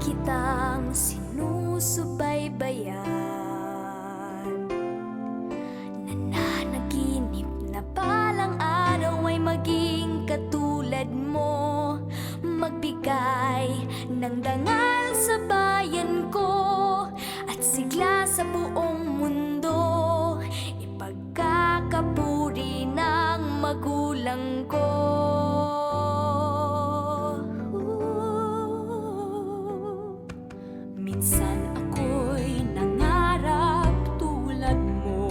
kitang sinusubaybayan. Nananaginip na balang araw ay maging katulad mo, magbigay ng dangal sa bayan ko at sigla sa buong mundo, ipagkakapuri ng magulang ko. Minsan ako'y nangarap tulad mo,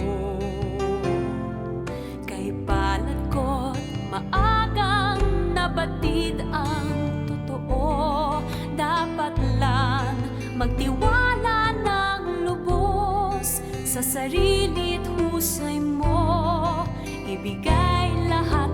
kay palad ko't maagang nabatid ang totoo. Dapat lang magtiwala ng lubos sa sarili't husay mo, ibigay lahat